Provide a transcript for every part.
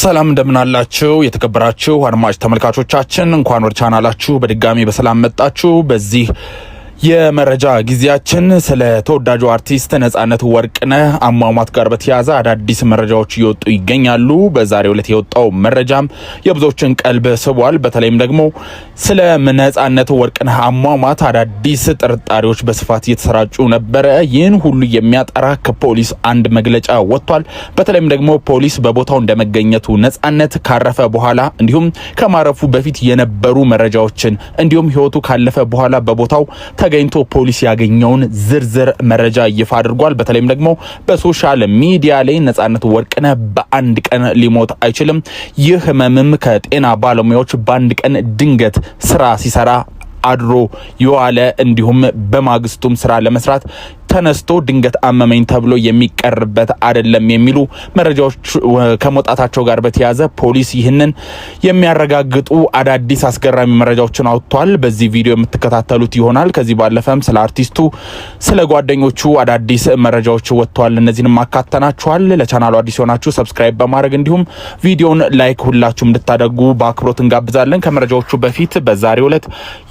ሰላም እንደምናላችሁ የተከበራችሁ አድማጭ ተመልካቾቻችን እንኳን ወደ ቻናላችሁ በድጋሚ በሰላም መጣችሁ። በዚህ የመረጃ ጊዜያችን ስለ ተወዳጁ አርቲስት ነጻነት ወርቅነህ አሟሟት ጋር በተያያዘ አዳዲስ መረጃዎች እየወጡ ይገኛሉ። በዛሬው ዕለት የወጣው መረጃም የብዙዎችን ቀልብ ስቧል። በተለይም ደግሞ ስለ ነጻነት ወርቅነህ አሟሟት አዳዲስ ጥርጣሬዎች በስፋት እየተሰራጩ ነበረ። ይህን ሁሉ የሚያጠራ ከፖሊስ አንድ መግለጫ ወጥቷል። በተለይም ደግሞ ፖሊስ በቦታው እንደመገኘቱ ነጻነት ካረፈ በኋላ እንዲሁም ከማረፉ በፊት የነበሩ መረጃዎችን እንዲሁም ህይወቱ ካለፈ በኋላ በቦታው ተገኝቶ ፖሊስ ያገኘውን ዝርዝር መረጃ ይፋ አድርጓል። በተለይም ደግሞ በሶሻል ሚዲያ ላይ ነጻነት ወርቅነህ በአንድ ቀን ሊሞት አይችልም፣ ይህ ህመምም ከጤና ባለሙያዎች በአንድ ቀን ድንገት ስራ ሲሰራ አድሮ የዋለ እንዲሁም በማግስቱም ስራ ለመስራት ተነስቶ ድንገት አመመኝ ተብሎ የሚቀርበት አይደለም የሚሉ መረጃዎች ከመውጣታቸው ጋር በተያያዘ ፖሊስ ይህንን የሚያረጋግጡ አዳዲስ አስገራሚ መረጃዎችን አውጥቷል። በዚህ ቪዲዮ የምትከታተሉት ይሆናል። ከዚህ ባለፈም ስለ አርቲስቱ ስለ ጓደኞቹ አዳዲስ መረጃዎች ወጥተዋል። እነዚህንም አካተናችኋል። ለቻናሉ አዲስ ሆናችሁ ሰብስክራይብ በማድረግ እንዲሁም ቪዲዮውን ላይክ ሁላችሁም እንድታደርጉ በአክብሮት እንጋብዛለን። ከመረጃዎቹ በፊት በዛሬው ዕለት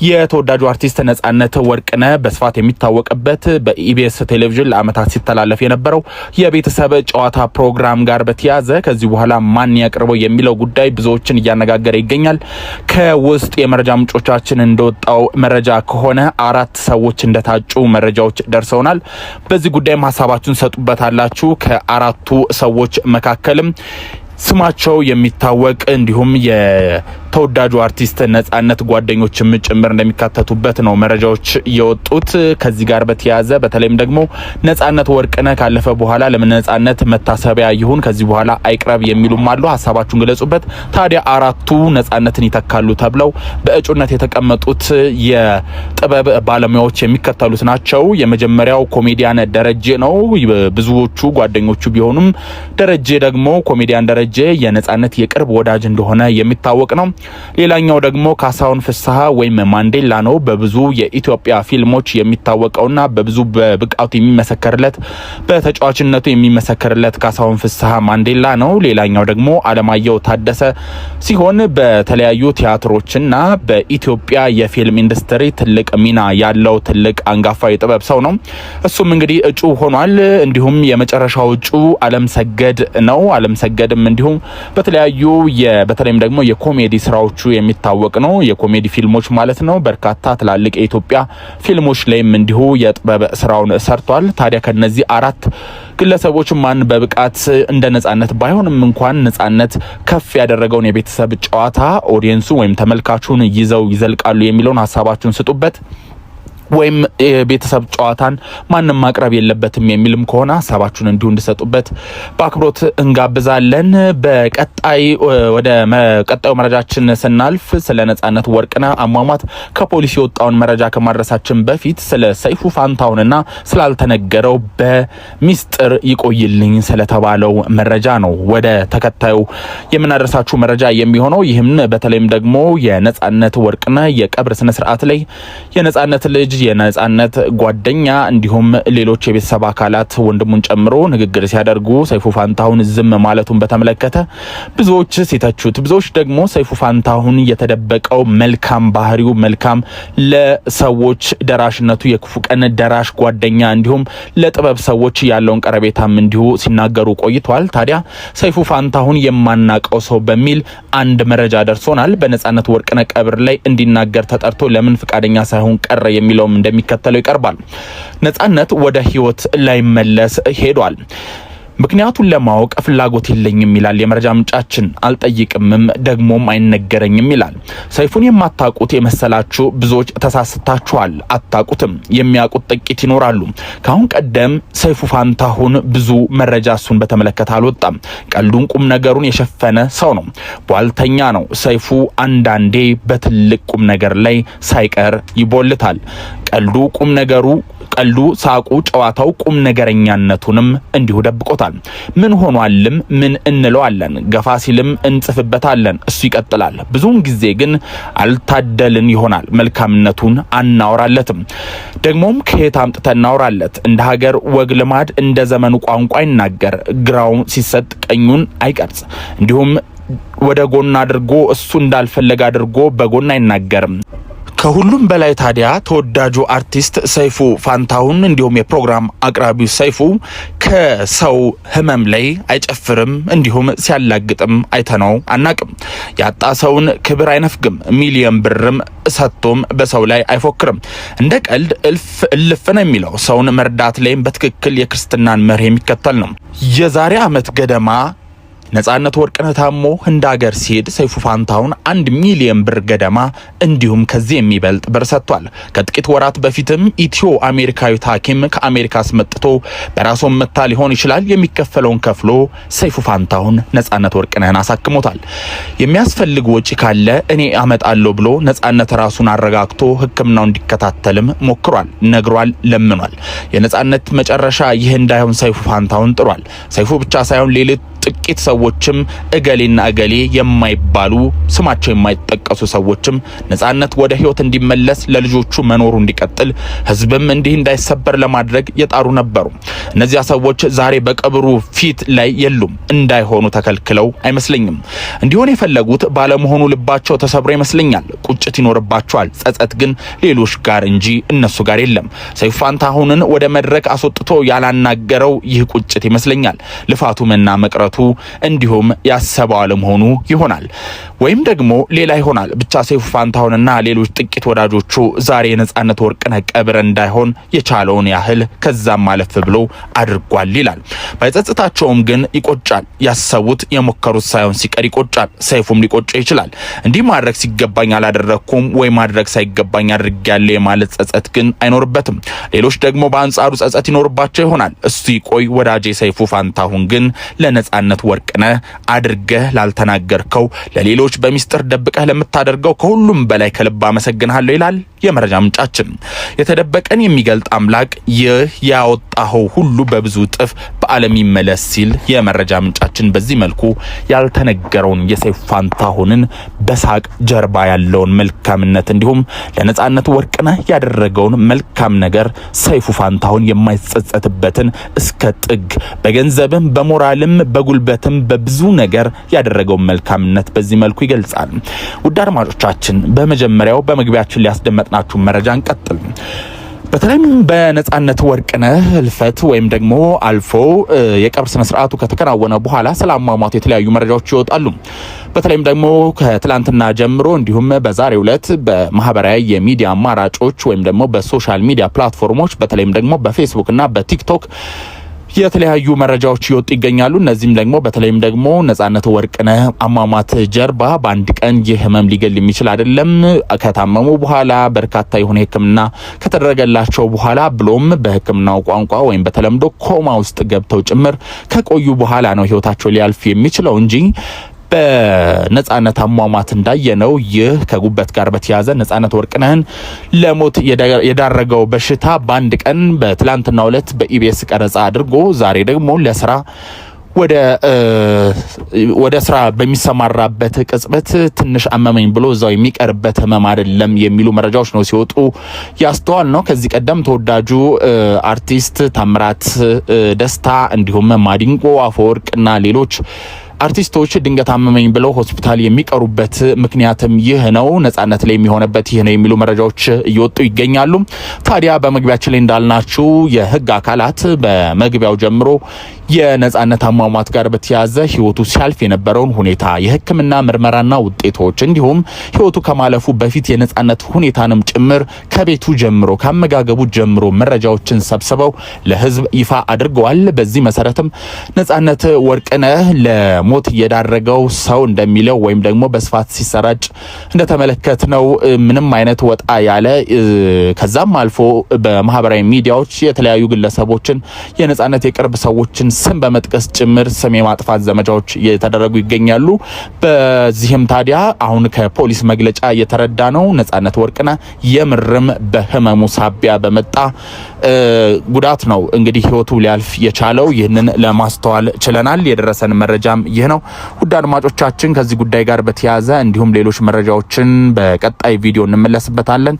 የተወዳጁ አርቲስት ነጻነት ወርቅነህ በስፋት የሚታወቅበት በኢቢኤስ ቴሌቪዥን ለአመታት ሲተላለፍ የነበረው የቤተሰብ ጨዋታ ፕሮግራም ጋር በተያያዘ ከዚህ በኋላ ማን ያቀርበው የሚለው ጉዳይ ብዙዎችን እያነጋገረ ይገኛል። ከውስጥ የመረጃ ምንጮቻችን እንደወጣው መረጃ ከሆነ 4 ሰዎች እንደታጩ መረጃዎች ደርሰውናል። በዚህ ጉዳይም ሀሳባችሁን ሰጡበታላችሁ። ከአራቱ ሰዎች መካከልም ስማቸው የሚታወቅ እንዲሁም የተወዳጁ አርቲስት ነጻነት ጓደኞችም ጭምር እንደሚካተቱበት ነው መረጃዎች የወጡት። ከዚህ ጋር በተያያዘ በተለይም ደግሞ ነጻነት ወርቅነህ ካለፈ በኋላ ለምን ነጻነት መታሰቢያ ይሁን ከዚህ በኋላ አይቅረብ የሚሉም አሉ። ሀሳባችሁን ገለጹበት። ታዲያ አራቱ ነጻነትን ይተካሉ ተብለው በእጩነት የተቀመጡት የጥበብ ባለሙያዎች የሚከተሉት ናቸው። የመጀመሪያው ኮሜዲያን ደረጀ ነው። ብዙዎቹ ጓደኞቹ ቢሆኑም ደረጀ ደግሞ ኮሜዲያን ደረጀ የነጻነት የቅርብ ወዳጅ እንደሆነ የሚታወቅ ነው። ሌላኛው ደግሞ ካሳሁን ፍስሐ ወይም ማንዴላ ነው። በብዙ የኢትዮጵያ ፊልሞች የሚታወቀውና በብዙ በብቃቱ የሚመሰከርለት በተጫዋችነቱ የሚመሰከርለት ካሳሁን ፍስሐ ማንዴላ ነው። ሌላኛው ደግሞ አለማየሁ ታደሰ ሲሆን በተለያዩ ቲያትሮችና በኢትዮጵያ የፊልም ኢንዱስትሪ ትልቅ ሚና ያለው ትልቅ አንጋፋ የጥበብ ሰው ነው። እሱም እንግዲህ እጩ ሆኗል። እንዲሁም የመጨረሻው እጩ አለምሰገድ ነው። አለምሰገድም እንዲሁም በተለያዩ በተለይም ደግሞ የኮሜዲ ስራዎቹ የሚታወቅ ነው። የኮሜዲ ፊልሞች ማለት ነው። በርካታ ትላልቅ የኢትዮጵያ ፊልሞች ላይም እንዲሁ የጥበብ ስራውን ሰርቷል። ታዲያ ከነዚህ 4 ግለሰቦች ማን በብቃት እንደ ነጻነት ባይሆንም እንኳን ነጻነት ከፍ ያደረገውን የቤተሰብ ጨዋታ ኦዲየንሱ ወይም ተመልካቹን ይዘው ይዘልቃሉ የሚለውን ሀሳባችሁን ስጡበት። ወይም የቤተሰብ ጨዋታን ማንንም ማቅረብ የለበትም የሚልም ከሆነ ሀሳባችሁን እንዲሁ እንድሰጡበት በአክብሮት እንጋብዛለን። በቀጣይ ወደ ቀጣዩ መረጃችን ስናልፍ ስለ ነጻነት ወርቅነህ አሟሟት ከፖሊስ የወጣውን መረጃ ከማድረሳችን በፊት ስለ ሰይፉ ፋንታሁንና ስላልተነገረው በሚስጥር ይቆይልኝ ስለተባለው መረጃ ነው ወደ ተከታዩ የምናደርሳችሁ መረጃ የሚሆነው። ይህም በተለይም ደግሞ የነጻነት ወርቅነህ የቀብር ስነ ስርዓት ላይ የነጻነት ልጅ የነጻነት ጓደኛ እንዲሁም ሌሎች የቤተሰብ አካላት ወንድሙን ጨምሮ ንግግር ሲያደርጉ ሰይፉ ፋንታሁን ዝም ማለቱን በተመለከተ ብዙዎች ሲተቹት፣ ብዙዎች ደግሞ ሰይፉ ፋንታሁን የተደበቀው መልካም ባህሪው መልካም ለሰዎች ደራሽነቱ የክፉ ቀን ደራሽ ጓደኛ እንዲሁም ለጥበብ ሰዎች ያለውን ቀረቤታም እንዲሁ ሲናገሩ ቆይቷል። ታዲያ ሰይፉ ፋንታሁን የማናቀው ሰው በሚል አንድ መረጃ ደርሶናል። በነጻነት ወርቅነህ ቀብር ላይ እንዲናገር ተጠርቶ ለምን ፍቃደኛ ሳይሆን ቀረ የሚለው እንደሚከተለው ይቀርባል። ነጻነት ወደ ህይወት ላይ መለስ ሄዷል። ምክንያቱን ለማወቅ ፍላጎት የለኝም ይላል የመረጃ ምንጫችን። አልጠይቅምም ደግሞም አይነገረኝም ይላል። ሰይፉን የማታውቁት የመሰላችሁ ብዙዎች ተሳስታችኋል። አታውቁትም። የሚያውቁት ጥቂት ይኖራሉ። ካሁን ቀደም ሰይፉ ፋንታሁን ብዙ መረጃ እሱን በተመለከተ አልወጣም። ቀልዱን ቁም ነገሩን የሸፈነ ሰው ነው። ቧልተኛ ነው። ሰይፉ አንዳንዴ በትልቅ ቁም ነገር ላይ ሳይቀር ይቦልታል። ቀልዱ ቁም ነገሩ ቀልዱ ሳቁ ጨዋታው ቁም ነገረኛነቱንም እንዲሁ ደብቆታል። ምን ሆኗልም ምን እንለዋለን፣ ገፋ ሲልም እንጽፍበታለን፣ እሱ ይቀጥላል። ብዙውን ጊዜ ግን አልታደልን ይሆናል፣ መልካምነቱን አናወራለትም። ደግሞም ከየት አምጥተን እናወራለት? እንደ ሀገር ወግ ልማድ እንደ ዘመኑ ቋንቋ ይናገር፣ ግራው ሲሰጥ ቀኙን አይቀርጽ፣ እንዲሁም ወደ ጎን አድርጎ እሱ እንዳልፈለገ አድርጎ በጎን አይናገርም። ከሁሉም በላይ ታዲያ ተወዳጁ አርቲስት ሰይፉ ፋንታሁን እንዲሁም የፕሮግራም አቅራቢው ሰይፉ ከሰው ህመም ላይ አይጨፍርም፣ እንዲሁም ሲያላግጥም አይተነው አናቅም። ያጣ ሰውን ክብር አይነፍግም፣ ሚሊዮን ብርም ሰጥቶም በሰው ላይ አይፎክርም። እንደ ቀልድ እልፍ ነው የሚለው። ሰውን መርዳት ላይም በትክክል የክርስትናን መርህ የሚከተል ነው። የዛሬ ዓመት ገደማ ነጻነት ወርቅነህ ታሞ ህንድ ሀገር ሲሄድ ሰይፉ ፋንታሁን 1 ሚሊዮን ብር ገደማ እንዲሁም ከዚህ የሚበልጥ ብር ሰጥቷል። ከጥቂት ወራት በፊትም ኢትዮ አሜሪካዊት ሐኪም ከአሜሪካ አስመጥቶ በራሱም መታ ሊሆን ይችላል የሚከፈለውን ከፍሎ ሰይፉ ፋንታሁን ነጻነት ወርቅነህን አሳክሞታል። የሚያስፈልግ ወጪ ካለ እኔ አመጣለሁ ብሎ ነጻነት ራሱን አረጋግቶ ሕክምናው እንዲከታተልም ሞክሯል፣ ነግሯል፣ ለምኗል። የነጻነት መጨረሻ ይህ እንዳይሆን ሰይፉ ፋንታሁን ጥሯል። ሰይፉ ብቻ ሳይሆን ሌሎች ጥቂት ሰዎችም እገሌና እገሌ የማይባሉ ስማቸው የማይጠቀሱ ሰዎችም ነጻነት ወደ ህይወት እንዲመለስ ለልጆቹ መኖሩ እንዲቀጥል ህዝብም እንዲህ እንዳይሰበር ለማድረግ የጣሩ ነበሩ። እነዚያ ሰዎች ዛሬ በቀብሩ ፊት ላይ የሉም። እንዳይሆኑ ተከልክለው አይመስለኝም። እንዲሆን የፈለጉት ባለመሆኑ ልባቸው ተሰብሮ ይመስለኛል። ቁጭት ይኖርባቸዋል። ጸጸት ግን ሌሎች ጋር እንጂ እነሱ ጋር የለም። ሰይፉ ፋንታሁንን ወደ መድረክ አስወጥቶ ያላናገረው ይህ ቁጭት ይመስለኛል። ልፋቱ መና መቅረቱ እንዲሁም ያሰበው አለመሆኑ ይሆናል፣ ወይም ደግሞ ሌላ ይሆናል። ብቻ ሰይፉ ፋንታሁንና ሌሎች ጥቂት ወዳጆቹ ዛሬ የነጻነት ወርቅነህ ቀብር እንዳይሆን የቻለውን ያህል ከዛም ማለፍ ብሎ አድርጓል ይላል። ባይጸጽታቸውም ግን ይቆጫል። ያሰቡት የሞከሩት ሳይሆን ሲቀር ይቆጫል። ሰይፉም ሊቆጨው ይችላል። እንዲህ ማድረግ ሲገባኝ አላደረኩም ወይ ማድረግ ሳይገባኝ አድርጌያለሁ የማለት ጸጸት ግን አይኖርበትም። ሌሎች ደግሞ በአንጻሩ ጸጸት ይኖርባቸው ይሆናል። እሱ ይቆይ። ወዳጄ ሰይፉ ፋንታሁን ግን ለነጻነት ወርቅነህ አድርገህ ላልተናገርከው፣ ለሌሎች በሚስጥር ደብቀህ ለምታደርገው ከሁሉም በላይ ከልብ አመሰግናለሁ ይላል የመረጃ ምንጫችን። የተደበቀን የሚገልጥ አምላክ ይህ ያወጣው ሁሉ በብዙ እጥፍ በዓለም ይመለስ ሲል የመረጃ ምንጫችን በዚህ መልኩ ያልተነገረውን የሰይፉ ፋንታሁንን በሳቅ ጀርባ ያለውን መልካምነት እንዲሁም ለነጻነት ወርቅነህ ያደረገውን መልካም ነገር ሰይፉ ፋንታሁን የማይጸጸትበትን እስከ ጥግ በገንዘብም በሞራልም በጉልበትም በብዙ ነገር ያደረገውን መልካምነት በዚህ መልኩ ይገልጻል። ውድ አድማጮቻችን በመጀመሪያው በመግቢያችን ሊያስደመጥናችሁ መረጃ እንቀጥል። በተለይም በነጻነት ወርቅነህ ህልፈት ወይም ደግሞ አልፎ የቀብር ስነ ስርዓቱ ከተከናወነ በኋላ ስላሟሟቱ የተለያዩ መረጃዎች ይወጣሉ። በተለይም ደግሞ ከትላንትና ጀምሮ እንዲሁም በዛሬው ዕለት በማህበራዊ የሚዲያ አማራጮች ወይም ደግሞ በሶሻል ሚዲያ ፕላትፎርሞች በተለይም ደግሞ በፌስቡክ እና በቲክቶክ የተለያዩ መረጃዎች ይወጡ ይገኛሉ። እነዚህም ደግሞ በተለይም ደግሞ ነጻነት ወርቅነህ አሟሟት ጀርባ በአንድ ቀን የህመም ሊገል የሚችል አይደለም። ከታመሙ በኋላ በርካታ የሆነ ህክምና ከተደረገላቸው በኋላ ብሎም በህክምናው ቋንቋ ወይም በተለምዶ ኮማ ውስጥ ገብተው ጭምር ከቆዩ በኋላ ነው ህይወታቸው ሊያልፍ የሚችለው እንጂ በነጻነት አሟሟት እንዳየነው ይህ ከጉበት ጋር በተያያዘ ነጻነት ወርቅነህን ለሞት የዳረገው በሽታ በአንድ ቀን በትላንትናው ዕለት በኢቢኤስ ቀረጻ አድርጎ ዛሬ ደግሞ ለስራ ወደ ስራ በሚሰማራበት ቅጽበት ትንሽ አመመኝ ብሎ እዛው የሚቀርበት ህመም አይደለም የሚሉ መረጃዎች ነው ሲወጡ ያስተዋል ነው። ከዚህ ቀደም ተወዳጁ አርቲስት ታምራት ደስታ እንዲሁም ማዲንጎ አፈወርቅና ሌሎች አርቲስቶች ድንገት አመመኝ ብለው ሆስፒታል የሚቀሩበት ምክንያትም ይህ ነው። ነጻነት ላይ የሚሆነበት ይህ ነው የሚሉ መረጃዎች እየወጡ ይገኛሉ። ታዲያ በመግቢያችን ላይ እንዳልናችሁ የህግ አካላት በመግቢያው ጀምሮ የነጻነት አሟሟት ጋር በተያያዘ ህይወቱ ሲያልፍ የነበረውን ሁኔታ የህክምና ምርመራና ውጤቶች እንዲሁም ህይወቱ ከማለፉ በፊት የነጻነት ሁኔታንም ጭምር ከቤቱ ጀምሮ ከአመጋገቡ ጀምሮ መረጃዎችን ሰብስበው ለህዝብ ይፋ አድርገዋል። በዚህ መሰረትም ነጻነት ወርቅነህ ለሞት የዳረገው ሰው እንደሚለው ወይም ደግሞ በስፋት ሲሰራጭ እንደተመለከትነው ምንም አይነት ወጣ ያለ ከዛም አልፎ በማህበራዊ ሚዲያዎች የተለያዩ ግለሰቦችን የነጻነት የቅርብ ሰዎችን ስም በመጥቀስ ጭምር ስም የማጥፋት ዘመቻዎች እየተደረጉ ይገኛሉ። በዚህም ታዲያ አሁን ከፖሊስ መግለጫ እየተረዳ ነው ነጻነት ወርቅነህ የምርም በህመሙ ሳቢያ በመጣ ጉዳት ነው እንግዲህ ህይወቱ ሊያልፍ የቻለው። ይህንን ለማስተዋል ችለናል። የደረሰን መረጃም ይህ ነው። ውድ አድማጮቻችን ከዚህ ጉዳይ ጋር በተያያዘ እንዲሁም ሌሎች መረጃዎችን በቀጣይ ቪዲዮ እንመለስበታለን።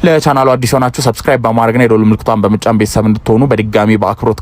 ለቻናሉ አዲስ ሆናችሁ ሰብስክራይብ በማድረግና የደወል ምልክቷን በመጫን ቤተሰብ እንድትሆኑ በድጋሚ በአክብሮት